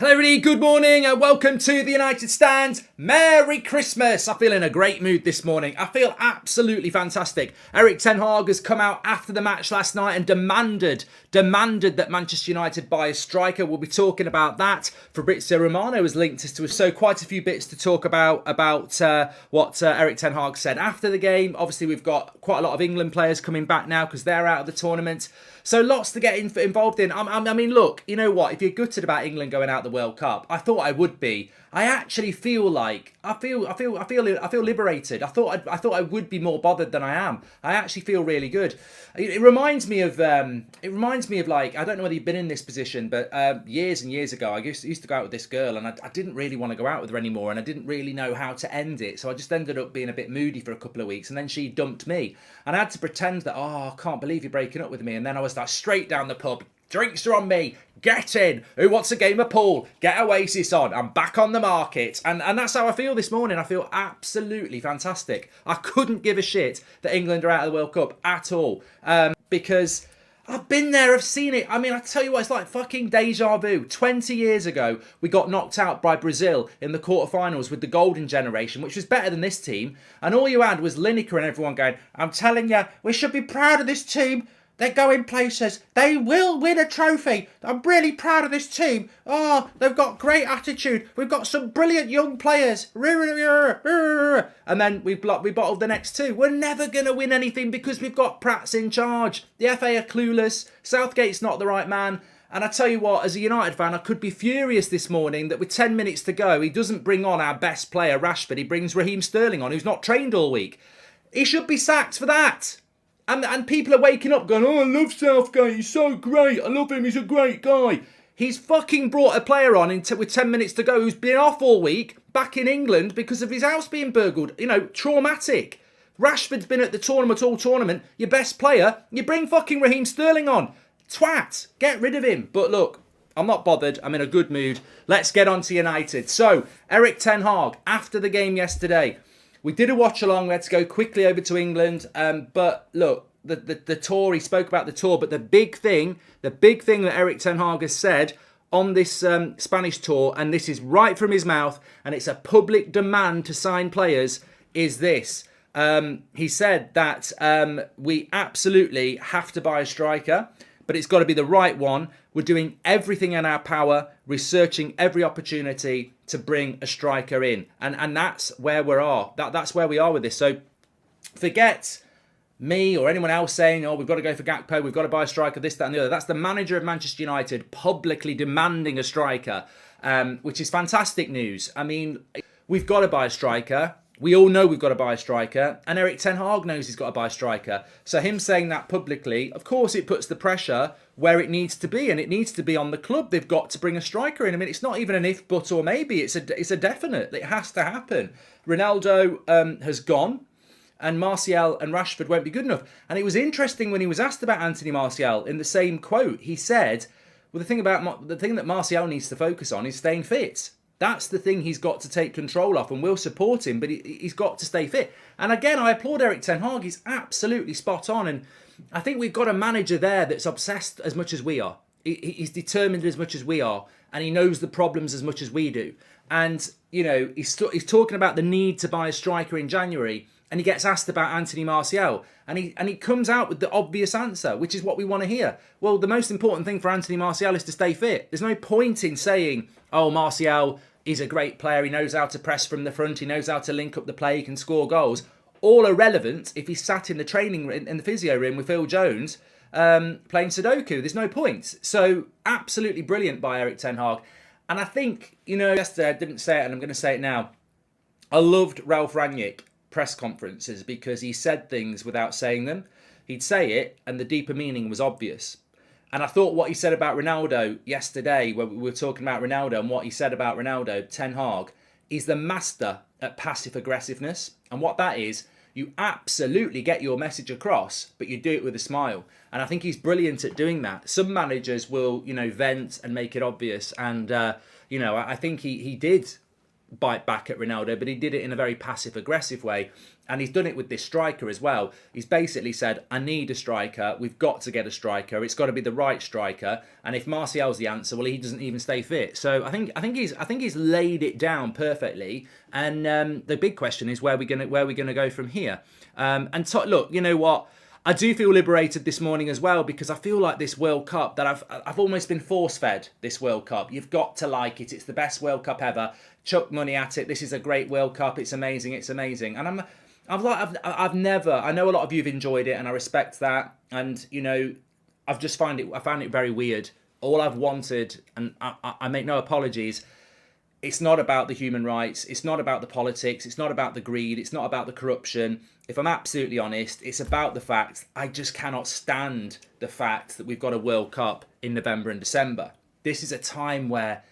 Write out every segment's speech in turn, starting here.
Hello everybody, good morning and welcome to the United Stand. Merry Christmas! I feel in a great mood this morning. I feel absolutely fantastic. Erik Ten Hag has come out after the match last night and demanded that Manchester United buy a striker. We'll be talking about that. Fabrizio Romano has linked us to us, so quite a few bits to talk about what Erik Ten Hag said after the game. Obviously, we've got quite a lot of England players coming back now because they're out of the tournament. So lots to get involved in. I mean, look, you know what? If you're gutted about England going out the World Cup, I thought I would be. I actually feel like I feel liberated. I thought I would be more bothered than I am. I actually feel really good. It reminds me of like, I don't know whether you've been in this position, but years and years ago, I used to go out with this girl, and I didn't really want to go out with her anymore, and I didn't really know how to end it. So I just ended up being a bit moody for a couple of weeks, and then she dumped me, and I had to pretend that, I can't believe you're breaking up with me, and then I was like straight down the pub. Drinks are on me. Get in. Who wants a game of pool? Get Oasis on. I'm back on the market. And that's how I feel this morning. I feel absolutely fantastic. I couldn't give a shit that England are out of the World Cup at all. Because I've been there, I've seen it. I mean, I tell you what, it's like fucking deja vu. 20 years ago, we got knocked out by Brazil in the quarterfinals with the golden generation, which was better than this team. And all you had was Lineker and everyone going, I'm telling you, we should be proud of this team. They're going places. They will win a trophy. I'm really proud of this team. Oh, they've got great attitude. We've got some brilliant young players. And then we bottled the next two. We're never going to win anything because we've got Prats in charge. The FA are clueless. Southgate's not the right man. And I tell you what, as a United fan, I could be furious this morning that with 10 minutes to go, he doesn't bring on our best player, Rashford. He brings Raheem Sterling on, who's not trained all week. He should be sacked for that. And people are waking up going, I love Southgate, he's so great, I love him, he's a great guy. He's fucking brought a player on with 10 minutes to go who's been off all week, back in England because of his house being burgled. You know, traumatic. Rashford's been at the tournament all tournament, your best player, you bring fucking Raheem Sterling on. Twat, get rid of him. But look, I'm not bothered, I'm in a good mood. Let's get on to United. So, Erik Ten Hag, after the game yesterday, we did a watch along. We had to go quickly over to England. But look, the tour, he spoke about the tour. But the big thing that Erik Ten Hag has said on this Spanish tour, and this is right from his mouth, and it's a public demand to sign players, is this. He said that we absolutely have to buy a striker, but it's got to be the right one. We're doing everything in our power, researching every opportunity to bring a striker in. And that's where we are. That's where we are with this. So forget me or anyone else saying, we've got to go for Gakpo, we've got to buy a striker, this, that and the other. That's the manager of Manchester United publicly demanding a striker, which is fantastic news. I mean, we've got to buy a striker. We all know we've got to buy a striker, and Erik Ten Hag knows he's got to buy a striker. So him saying that publicly, of course it puts the pressure where it needs to be, and it needs to be on the club. They've got to bring a striker in. I mean, it's not even an if, but, or maybe. It's a definite. It has to happen. Ronaldo has gone, and Martial and Rashford won't be good enough. And it was interesting when he was asked about Anthony Martial, in the same quote, he said, well, the thing that Martial needs to focus on is staying fit. That's the thing he's got to take control of, and we'll support him, but he's got to stay fit. And again, I applaud Erik Ten Hag. He's absolutely spot on, and I think we've got a manager there that's obsessed as much as we are. He's determined as much as we are, and he knows the problems as much as we do. And, you know, he's talking about the need to buy a striker in January, and he gets asked about Anthony Martial, and he comes out with the obvious answer, which is what we want to hear. Well, the most important thing for Anthony Martial is to stay fit. There's no point in saying, Martial, he's a great player, he knows how to press from the front, he knows how to link up the play, he can score goals. All irrelevant if he's sat in the training in the physio room with Phil Jones playing Sudoku. There's no point. So absolutely brilliant by Erik Ten Hag. And I think, yesterday I didn't say it and I'm going to say it now. I loved Ralf Rangnick press conferences because he said things without saying them. He'd say it and the deeper meaning was obvious. And I thought what he said about Ronaldo yesterday, when we were talking about Ronaldo and what he said about Ronaldo, Ten Hag, he's the master at passive aggressiveness. And what that is, you absolutely get your message across, but you do it with a smile. And I think he's brilliant at doing that. Some managers will, vent and make it obvious. And, I think he did bite back at Ronaldo, but he did it in a very passive-aggressive way. And he's done it with this striker as well. He's basically said, I need a striker. We've got to get a striker. It's got to be the right striker. And if Martial's the answer, well, he doesn't even stay fit. So I think he's laid it down perfectly. And the big question is where we're gonna go from here. Look, you know what? I do feel liberated this morning as well, because I feel like this World Cup that I've almost been force-fed. This World Cup, you've got to like it. It's the best World Cup ever. Chuck money at it. This is a great World Cup. It's amazing. It's amazing. And I've never. I know a lot of you have enjoyed it, and I respect that. And you know, I found it very weird. All I've wanted, and I make no apologies. It's not about the human rights. It's not about the politics. It's not about the greed. It's not about the corruption. If I'm absolutely honest, it's about the fact I just cannot stand the fact that we've got a World Cup in November and December. This is a time where,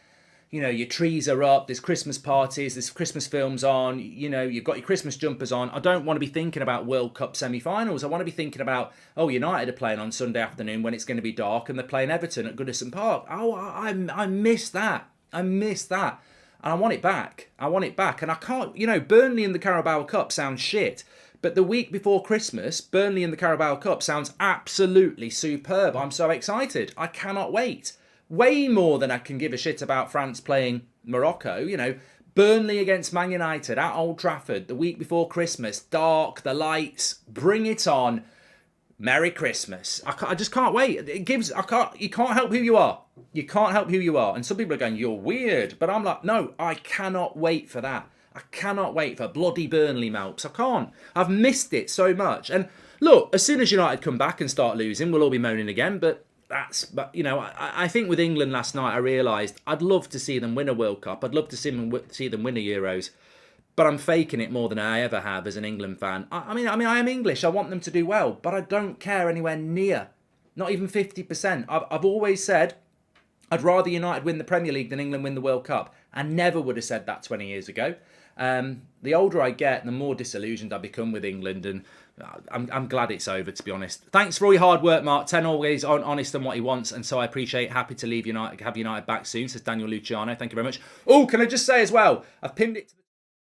you know, your trees are up, there's Christmas parties, there's Christmas films on, you know, you've got your Christmas jumpers on. I don't want to be thinking about World Cup semi-finals. I want to be thinking about, oh, United are playing on Sunday afternoon when it's going to be dark and they're playing Everton at Goodison Park. Oh, I miss that. I miss that. And I want it back. I want it back. And I can't, you know, Burnley in the Carabao Cup sounds shit. But the week before Christmas, Burnley in the Carabao Cup sounds absolutely superb. I'm so excited. I cannot wait. Way more than I can give a shit about France playing Morocco. You know, Burnley against Man United at Old Trafford the week before Christmas. Dark, the lights, bring it on. Merry Christmas. I just can't wait. You can't help who you are. You can't help who you are. And some people are going, you're weird. But I'm like, no, I cannot wait for that. I cannot wait for bloody Burnley Malps. I can't. I've missed it so much. And look, as soon as United come back and start losing, we'll all be moaning again. But you know, I think with England last night, I realised I'd love to see them win a World Cup. I'd love to see them win a Euros. But I'm faking it more than I ever have as an England fan. I mean, I am English. I want them to do well, but I don't care anywhere near, not even 50%. I've always said I'd rather United win the Premier League than England win the World Cup. I never would have said that 20 years ago. The older I get, the more disillusioned I become with England, and I'm glad it's over, to be honest. Thanks for all your hard work, Mark. 10 always honest on what he wants, and so I appreciate. Happy to have United back soon, says Daniel Luciano. Thank you very much. Oh, can I just say as well, I've pinned it to the